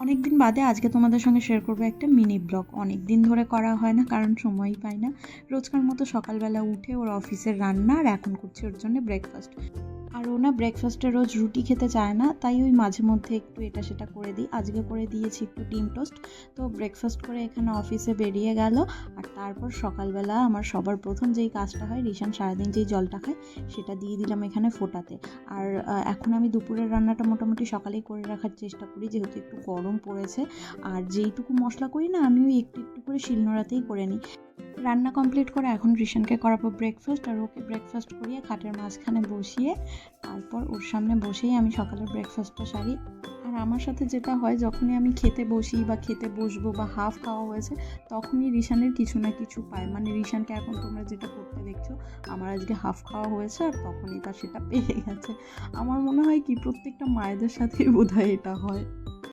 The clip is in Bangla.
অনেক দিন বাদে আজকে তোমাদের সঙ্গে শেয়ার করবো একটা মিনি ব্লগ। অনেক দিন ধরে করা হয় না, কারণ সময়ই পাই না। রোজকার মতো সকালবেলা উঠে ওর অফিসের রান্না, আর এখন করছি ওর জন্য ব্রেকফাস্ট। আর ও না ব্রেকফাস্টে রোজ রুটি খেতে চায় না, তাই ওই মাঝে মধ্যে একটু এটা সেটা করে দিই। আজকে করে দিয়েছি একটু ডিম টোস্ট। তো ব্রেকফাস্ট করে এখানে অফিসে বেরিয়ে গেল। আর তারপর সকালবেলা আমার সবার প্রথম যেই কাজটা হয়, রিশান সারাদিন যেই জলটা খায় সেটা দিয়ে দিলাম এখানে ফোটাতে। আর এখন আমি দুপুরের রান্নাটা মোটামুটি সকালেই করে রাখার চেষ্টা করি, যেহেতু একটু গরম পড়েছে। আর যেইটুকু মশলা করি না, আমি ওই একটু একটু করে শিলনোড়াতেই করে নিই। রান্না কমপ্লিট করে এখন রিশানকে করাবো ব্রেকফাস্ট, আর ওকে ব্রেকফাস্ট করিয়ে খাটের মাঝখানে বসিয়ে তারপর ওর সামনে বসেই আমি সকালের ব্রেকফাস্টটা সারি। আর আমার সাথে যেটা হয়, যখনই আমি খেতে বসি বা খেতে বসবো বা হাফ খাওয়া হয়েছে, তখনই রিশানের কিছু না কিছু পায়। মানে রিশানকে এখন তোমরা যেটা করতে দেখছো, আমার আজকে হাফ খাওয়া হয়েছে আর তখনই তার সেটা পেয়ে গেছে। আমার মনে হয় কি প্রত্যেকটা মায়েদের সাথেই বোধহয় এটা হয়।